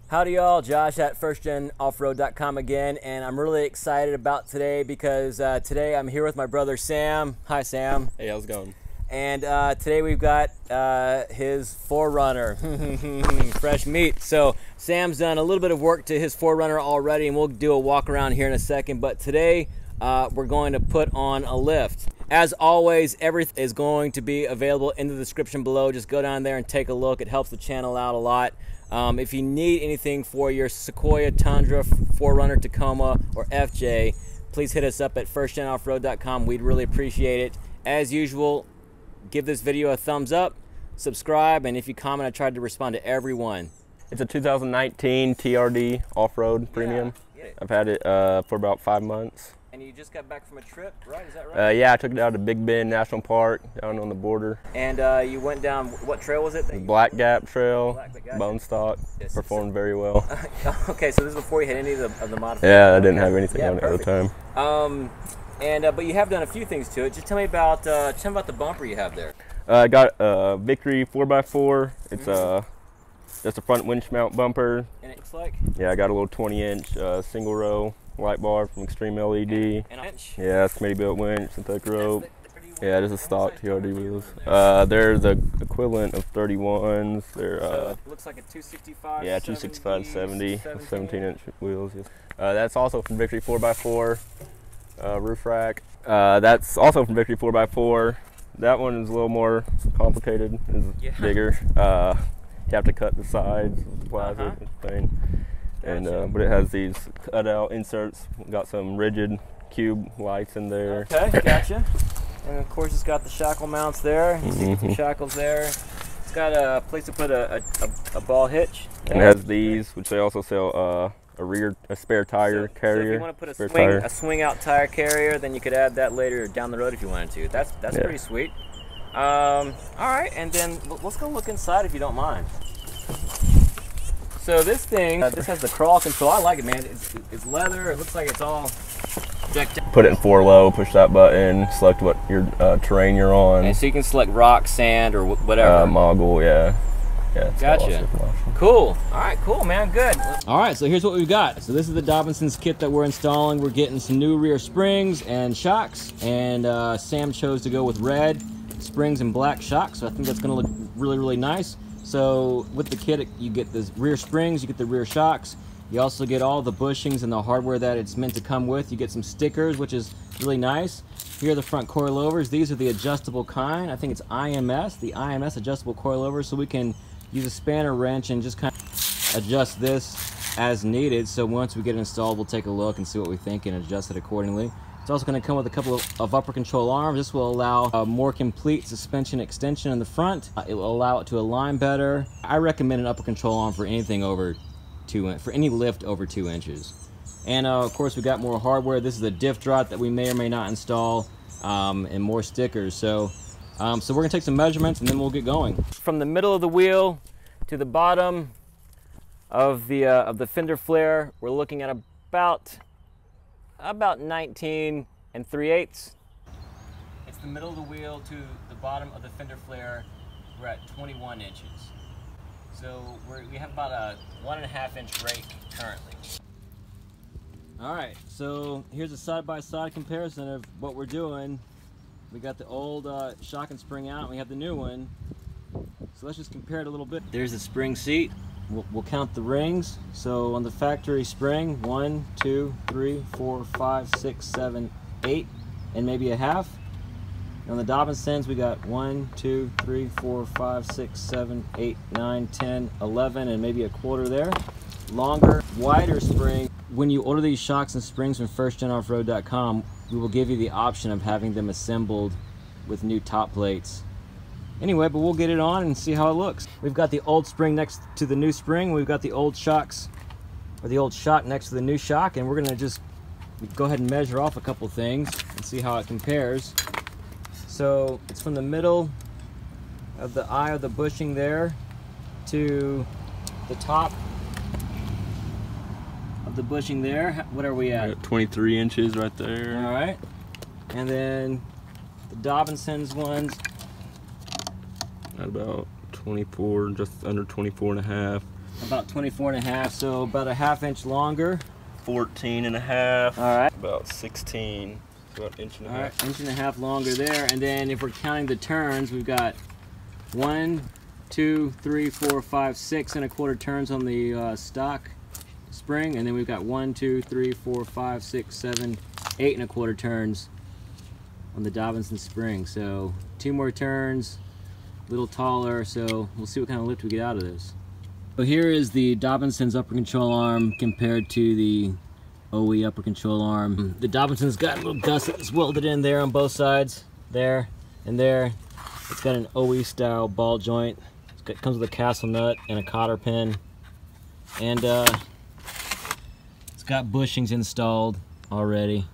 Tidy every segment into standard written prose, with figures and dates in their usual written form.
Howdy y'all, Josh at firstgenoffroad.com again, and I'm really excited about today because today I'm here with my brother Sam. Hi Sam. Hey, how's it going? And today we've got his 4Runner, fresh meat. So Sam's done a little bit of work to his 4Runner already, and we'll do a walk around here in a second, but today we're going to put on a lift. As always, everything is going to be available in the description below. Just go down there and take a look. It helps the channel out a lot. If you need anything for your Sequoia, Tundra, 4Runner, Tacoma, or FJ, please hit us up at firstgenoffroad.com. We'd really appreciate it. As usual, give this video a thumbs up, subscribe, and if you comment, I tried to respond to everyone. It's a 2019 TRD off-road premium. Yeah. I've had it for about 5 months. And you just got back from a trip, right? Is that right? Yeah, I took it out to Big Bend National Park down on the border. And you went down, what trail was it? The Black Gap Trail, Gotcha. bone stock, Yes. performed very well. Okay, so this is before you had any of the modifications? Yeah, I didn't have anything on it at the time. But you have done a few things to it. Just tell me about the bumper you have there. I got a Victory 4x4. It's just a front winch mount bumper. And it looks like? Yeah, I got a little 20-inch single row light bar from Extreme LED. And a winch? Yeah, Smitty built winch, synthetic rope. Yeah, this is stock TRD wheels. They're the equivalent of 31s. They're so it looks like a 265. yeah, 265 70 with 17-inch wheels. Yes. That's also from Victory 4x4 roof rack. That's also from Victory 4x4. That one is a little more complicated. It's bigger. You have to cut the sides with the plastic thing. And but it has these cutout inserts. Got some rigid cube lights in there. Okay, gotcha. And of course it's got the shackle mounts there. You see some shackles there. It's got a place to put a ball hitch. And it has these, which they also sell a spare tire carrier. So if you want to put a swing out tire carrier, then you could add that later down the road if you wanted to. That's pretty sweet. All right, and then let's go look inside if you don't mind. So this thing, this has the crawl control. I like it, man. It's leather. It looks like it's all decked out. Put it in 4 low, push that button, select what your terrain you're on. And so you can select rock, sand, or whatever. Mogul, yeah. Yeah, gotcha. Cool. All right, cool, man. Good. All right, so here's what we've got. So this is the Dobinsons kit that we're installing. We're getting some new rear springs and shocks, and Sam chose to go with red springs and black shocks. So I think that's going to look really, really nice. So with the kit, you get the rear springs, you get the rear shocks. You also get all the bushings and the hardware that it's meant to come with. You get some stickers, which is really nice. Here are the front coilovers. These are the adjustable kind. I think it's IMS, the IMS adjustable coilovers. So we can use a spanner wrench and just kind of adjust this as needed. So once we get it installed, we'll take a look and see what we think and adjust it accordingly. It's also going to come with a couple of upper control arms. This will allow a more complete suspension extension in the front. It will allow it to align better. I recommend an upper control arm for anything over for any lift over 2 inches. And of course we got more hardware. This is a diff drop that we may or may not install, and more stickers. So we're going to take some measurements and then we'll get going. From the middle of the wheel to the bottom of the fender flare, we're looking at about 19 3/8. It's the middle of the wheel to the bottom of the fender flare. We're at 21 inches. So we have about a 1.5 inch rake currently. All right, so here's a side-by-side comparison of what we're doing. We got the old shock and spring out, and we have the new one. So let's just compare it a little bit. There's the spring seat. We'll count the rings. So on the factory spring, 1, 2, 3, 4, 5, 6, 7, 8, and maybe a half. On the Dobinsons, we got 1, 2, 3, 4, 5, 6, 7, 8, 9, 10, 11, and maybe a quarter there. Longer, wider spring. When you order these shocks and springs from firstgenoffroad.com, we will give you the option of having them assembled with new top plates. Anyway, but we'll get it on and see how it looks. We've got the old spring next to the new spring. We've got the old shocks, or the old shock next to the new shock, and we're gonna just go ahead and measure off a couple things and see how it compares. So it's from the middle of the eye of the bushing there to the top of the bushing there. What are we at? 23 inches right there. All right. And then the Dobinsons ones. At about 24, just under 24 and a half. About 24.5, so about a ½ inch longer. 14.5. All right. About 16. About an inch and a half. All right, 1.5 inches longer there. And then if we're counting the turns, we've got 1, 2, 3, 4, 5, 6.25 turns on the stock spring, and then we've got 1, 2, 3, 4, 5, 6, 7, 8.25 turns on the Dobinsons spring. So 2 more turns, a little taller, so we'll see what kind of lift we get out of this. So here is the Dobinsons upper control arm compared to the OE upper control arm. The Dobinsons got a little gusset that's welded in there on both sides, there and there. It's got an OE style ball joint. It comes with a castle nut and a cotter pin, and it's got bushings installed already.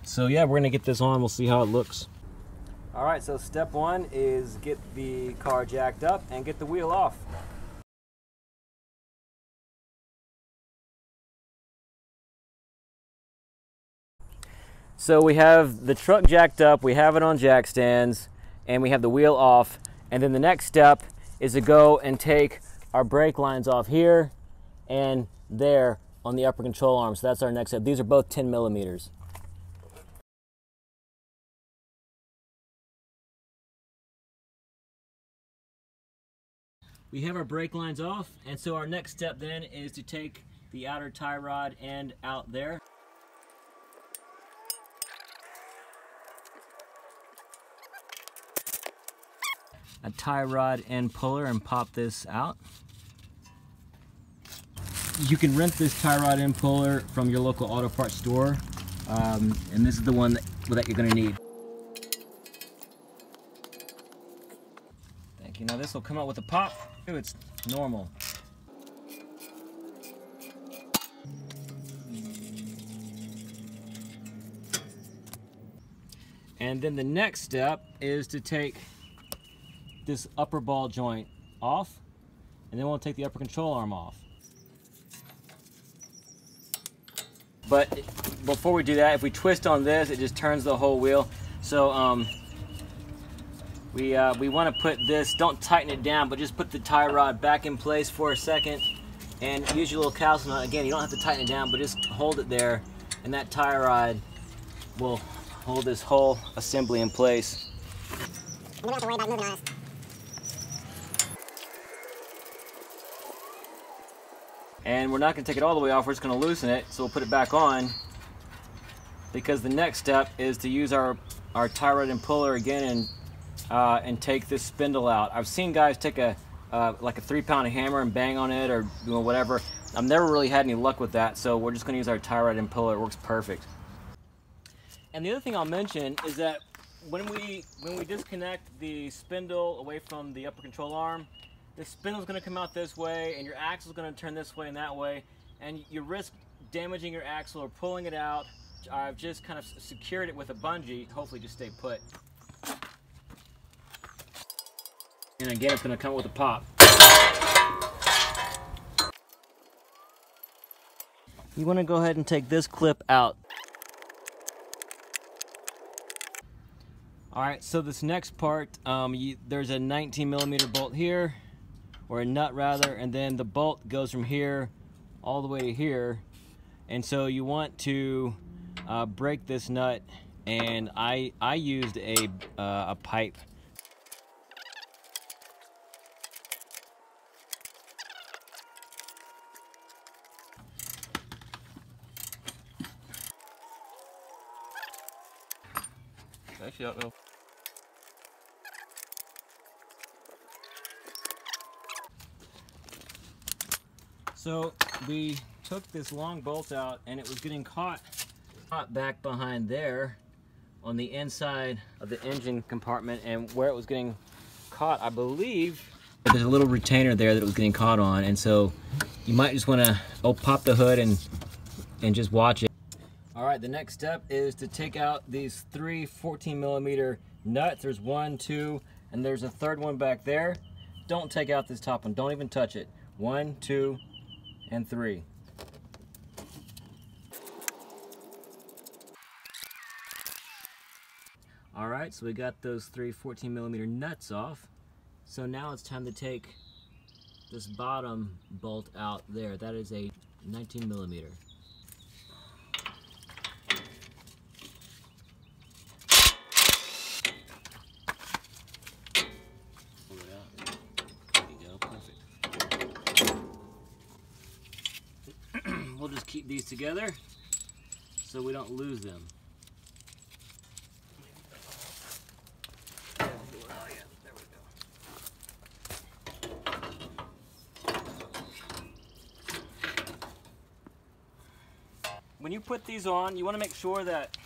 So yeah, we're gonna get this on. We'll see how it looks. All right, so step 1 is get the car jacked up and get the wheel off. So we have the truck jacked up, we have it on jack stands, and we have the wheel off. And then the next step is to go and take our brake lines off here and there on the upper control arm. So that's our next step. These are both 10 millimeters. We have our brake lines off, and so our next step then is to take the outer tie rod end out there. A tie rod end puller and pop this out. You can rent this tie rod end puller from your local auto parts store, and this is the one that you're going to need. Thank you. Now this will come out with a pop. It's normal. And then the next step is to take this upper ball joint off, and then we'll take the upper control arm off. But before we do that, if we twist on this, it just turns the whole wheel. So we want to put this, don't tighten it down, but just put the tie rod back in place for a second and use your little castle nut. Again, you don't have to tighten it down, but just hold it there, and that tie rod will hold this whole assembly in place. We don't have to worry about moving on us. And we're not going to take it all the way off, we're just going to loosen it, so we'll put it back on, because the next step is to use our tie rod and puller again and take this spindle out. I've seen guys take like a 3-pound hammer and bang on it, or whatever. I've never really had any luck with that, so we're just going to use our tie rod and puller. It works perfect. And the other thing I'll mention is that when we disconnect the spindle away from the upper control arm, the spindle is going to come out this way, and your axle is going to turn this way and that way, and you risk damaging your axle or pulling it out. I've just kind of secured it with a bungee, hopefully just stay put. And again, it's going to come with a pop. You want to go ahead and take this clip out. Alright, so this next part, there's a 19 millimeter bolt here, or a nut rather, and then the bolt goes from here all the way to here, and so you want to break this nut, and I used a pipe. Actually, I don't know. So we took this long bolt out, and it was getting caught back behind there on the inside of the engine compartment, and where it was getting caught, I believe there's a little retainer there that it was getting caught on, and so you might just want to pop the hood and just watch it. Alright, the next step is to take out these 3 14 millimeter nuts. There's 1, 2, and there's a third one back there. Don't take out this top one, don't even touch it. 1, 2, and 3. Alright, so we got those 3 14 millimeter nuts off. So now it's time to take this bottom bolt out there. That is a 19 millimeter. Pull it out. There you go, perfect. We'll just keep these together so we don't lose them. When you put these on, you want to make sure that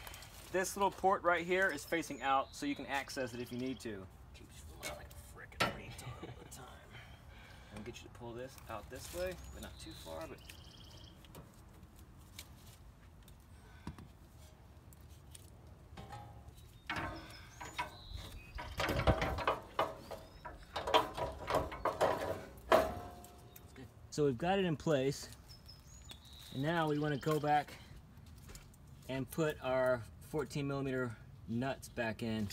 this little port right here is facing out so you can access it if you need to. Keeps flying like a frickin' retard all the time. I'll get you to pull this out this way, but not too far. But so we've got it in place, and now we want to go back and put our 14 millimeter nuts back in.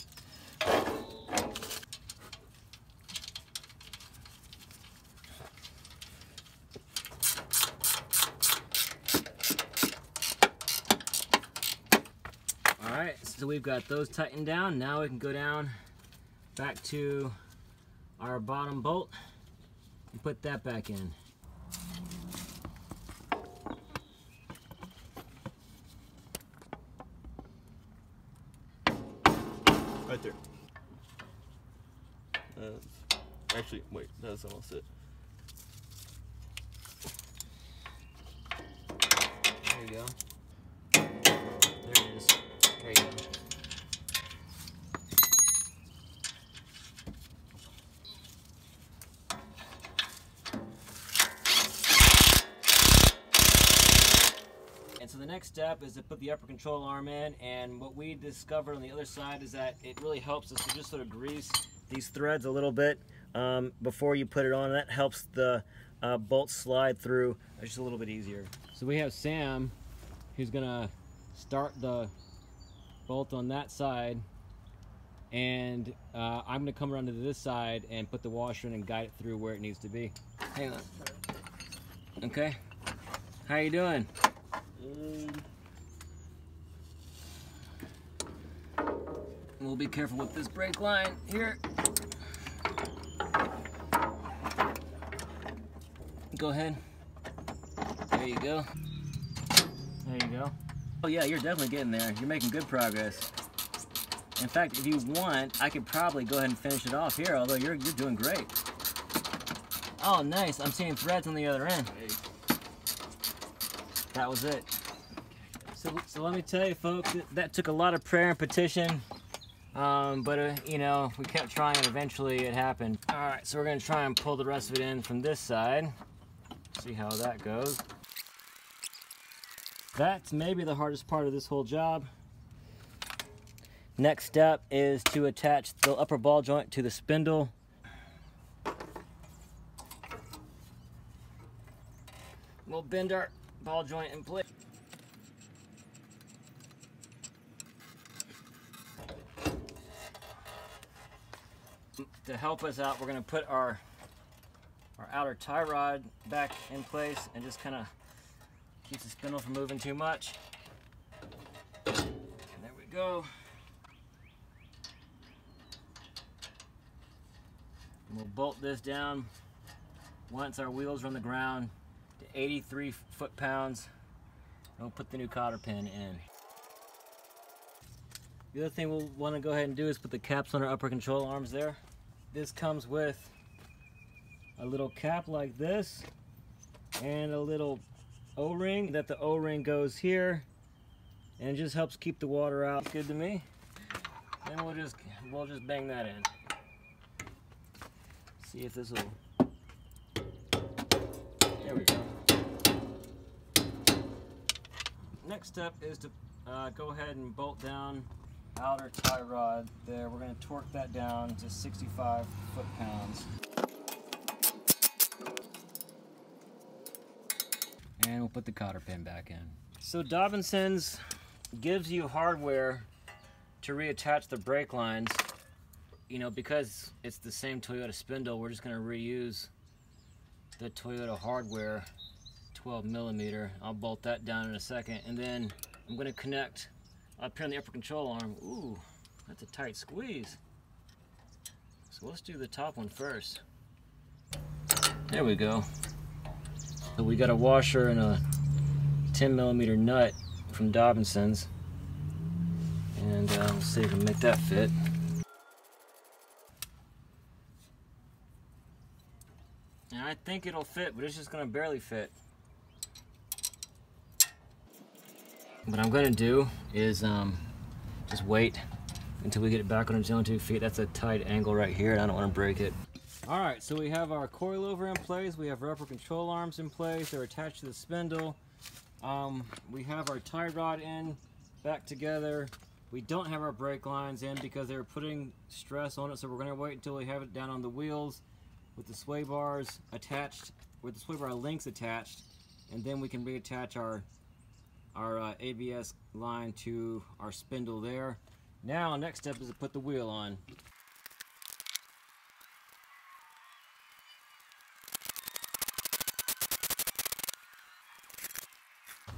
Alright, so we've got those tightened down. Now we can go down back to our bottom bolt and put that back in. Right there. Actually, wait, that's almost it. There you go. There it is. There you go. And so the next step is to put the upper control arm in, and what we discovered on the other side is that it really helps us to just sort of grease these threads a little bit before you put it on. That helps the bolt slide through just a little bit easier. So we have Sam who's gonna start the bolt on that side, and I'm gonna come around to this side and put the washer in and guide it through where it needs to be. Hang on. Okay. How you doing? We'll be careful with this brake line here. Go ahead. There you go. There you go. Oh yeah, you're definitely getting there. You're making good progress. In fact, if you want, I could probably go ahead and finish it off here, although you're doing great. Oh, nice. I'm seeing threads on the other end. That was it. So let me tell you, folks, that took a lot of prayer and petition, but you know, we kept trying and eventually it happened. All right, so we're gonna try and pull the rest of it in from this side. See how that goes. That's maybe the hardest part of this whole job. Next step is to attach the upper ball joint to the spindle. We'll bend our ball joint in place. To help us out, we're going to put our outer tie rod back in place and just kind of keep the spindle from moving too much. And there we go. And we'll bolt this down once our wheels are on the ground to 83 foot-pounds. And we'll put the new cotter pin in. The other thing we'll want to go ahead and do is put the caps on our upper control arms there. This comes with a little cap like this and a little O-ring. That the O-ring goes here and it just helps keep the water out. Good to me. And we'll just bang that in. See if this will. There we go. Next step is to go ahead and bolt down outer tie rod there. We're going to torque that down to 65 foot-pounds. And we'll put the cotter pin back in. So Dobinsons gives you hardware to reattach the brake lines. You know, because it's the same Toyota spindle, we're just going to reuse the Toyota hardware 12mm. I'll bolt that down in a second, and then I'm going to connect up here on the upper control arm. Ooh, that's a tight squeeze. So let's do the top one first. There we go. So we got a washer and a 10mm nut from Dobinsons, and let's see if we can make that fit. And I think it'll fit, but it's just going to barely fit. What I'm going to do is just wait until we get it back on its own 2 feet. That's a tight angle right here, and I don't want to break it. All right, so we have our coilover in place. We have our upper control arms in place. They're attached to the spindle. We have our tie rod in, back together. We don't have our brake lines in because they're putting stress on it, so we're going to wait until we have it down on the wheels with the sway bars attached, with the sway bar links attached, and then we can reattach our ABS line to our spindle there. Now, next step is to put the wheel on.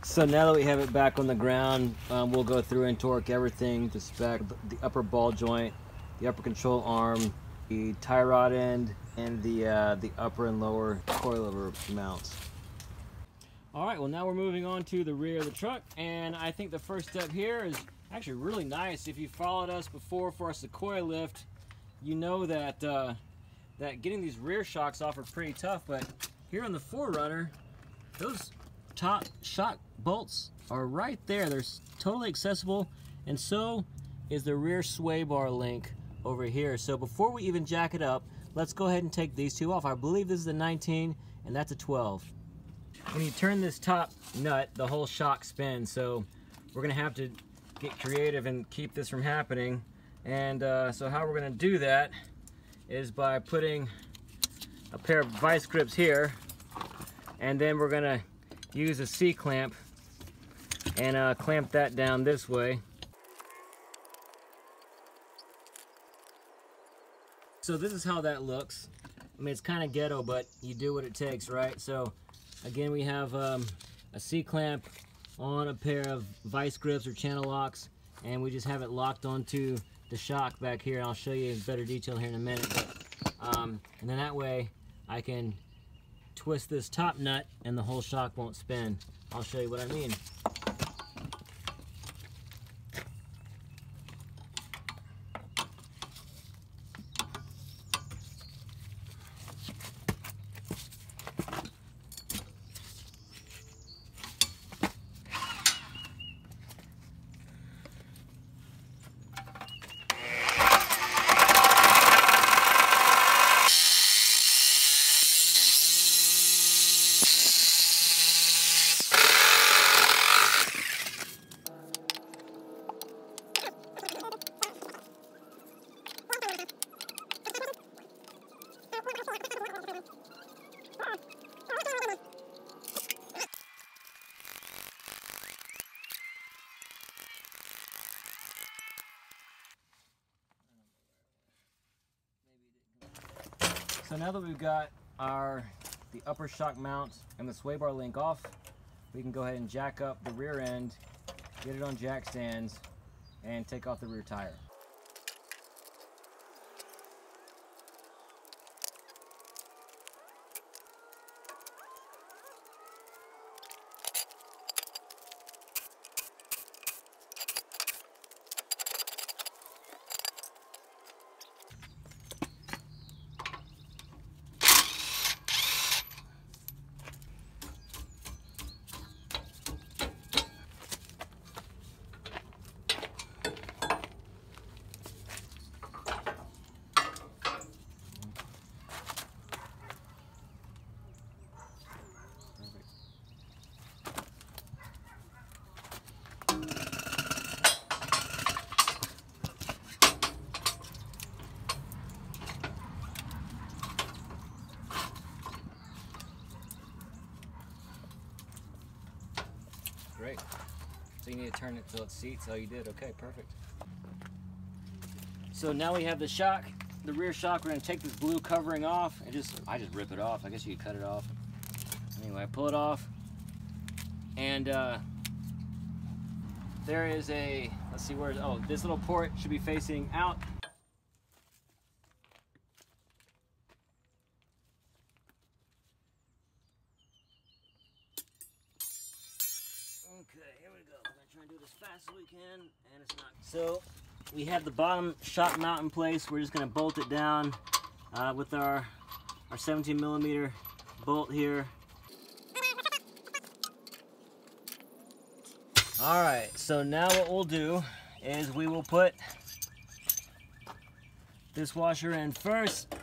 So now that we have it back on the ground, we'll go through and torque everything to spec: the upper ball joint, the upper control arm, the tie rod end, and the upper and lower coilover mounts. All right, well now we're moving on to the rear of the truck, and I think the first step here is actually really nice. If you followed us before for our Sequoia lift, you know that that getting these rear shocks off are pretty tough, but here on the 4Runner, those top shock bolts are right there. They're totally accessible, and so is the rear sway bar link over here. So before we even jack it up, let's go ahead and take these two off. I believe this is a 19 and that's a 12. When you turn this top nut, the whole shock spins, so we're gonna have to get creative and keep this from happening. And so how we're gonna do that is by putting a pair of vice grips here, and then we're gonna use a C-clamp and clamp that down this way. So this is how that looks. I mean, it's kind of ghetto, but you do what it takes, right? So again, we have a C-clamp on a pair of vice grips or channel locks, and we just have it locked onto the shock back here. I'll show you in better detail here in a minute, but and then that way I can twist this top nut and the whole shock won't spin. I'll show you what I mean. So now that we've got the upper shock mount and the sway bar link off, we can go ahead and jack up the rear end, get it on jack stands, and take off the rear tire. Great. So you need to turn it till it seats. Oh, you did. Okay, perfect. So now we have the shock the rear shock, we're gonna take this blue covering off and I just rip it off. I guess you could cut it off. Anyway, I pull it off, and there is a, let's see where, oh, this little port should be facing out. Okay, here we go. We're gonna try and do it as fast as we can, and it's not. So we have the bottom shock mount in place. We're just gonna bolt it down with our 17mm bolt here. All right, so now what we'll do is we will put this washer in first,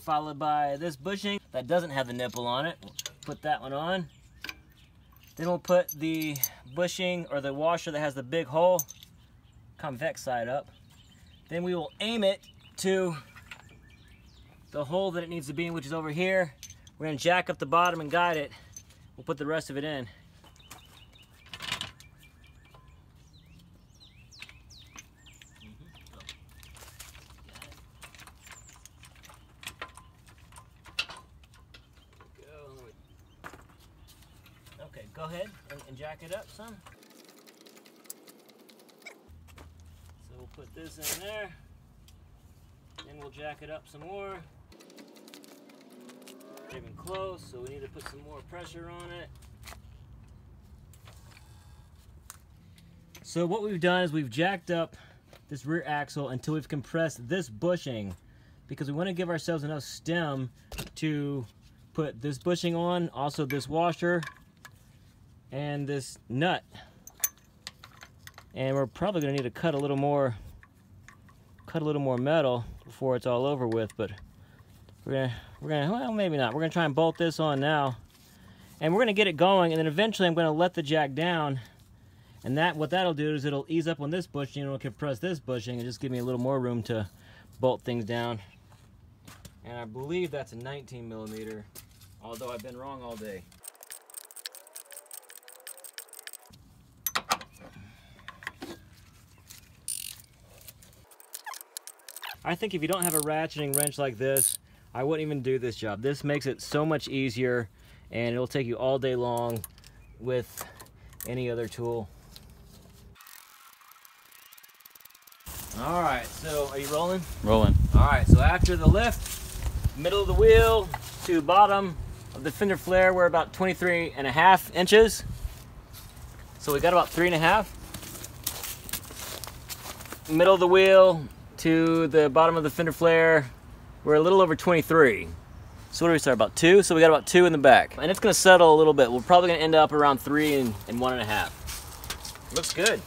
followed by this bushing that doesn't have the nipple on it. We'll put that one on. Then we'll put the bushing or the washer that has the big hole, convex side up. Then we will aim it to the hole that it needs to be in, which is over here. We're gonna jack up the bottom and guide it. We'll put the rest of it in. Okay, go ahead and jack it up some. So we'll put this in there, then we'll jack it up some more. Even close, so we need to put some more pressure on it. So what we've done is we've jacked up this rear axle until we've compressed this bushing, because we want to give ourselves enough stem to put this bushing on, also this washer, and this nut. And we're probably going to need to cut a little more metal before it's all over with, but we're gonna well, maybe not. We're gonna try and bolt this on now, and we're gonna get it going, and then eventually I'm gonna let the jack down, and what that'll do is it'll ease up on this bushing and it'll compress this bushing and just give me a little more room to bolt things down. And I believe that's a 19mm, although I've been wrong all day. I think if you don't have a ratcheting wrench like this, I wouldn't even do this job. This makes it so much easier, and it'll take you all day long with any other tool. All right, so are you rolling? Rolling. All right, so after the lift, middle of the wheel to bottom of the fender flare, we're about 23.5 inches. So we got about 3.5. Middle of the wheel to the bottom of the fender flare, we're a little over 23. So what do we start, about 2? So we got about 2 in the back. And it's gonna settle a little bit. We're probably gonna end up around 3 and 1.5. Looks good.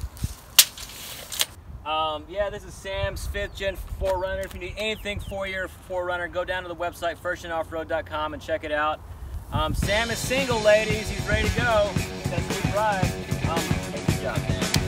Yeah, this is Sam's 5th gen 4Runner. If you need anything for your 4Runner, go down to the website, firstindoffroad.com, and check it out. Sam is single, ladies. He's ready to go. He's got a sweet ride. Good job, man.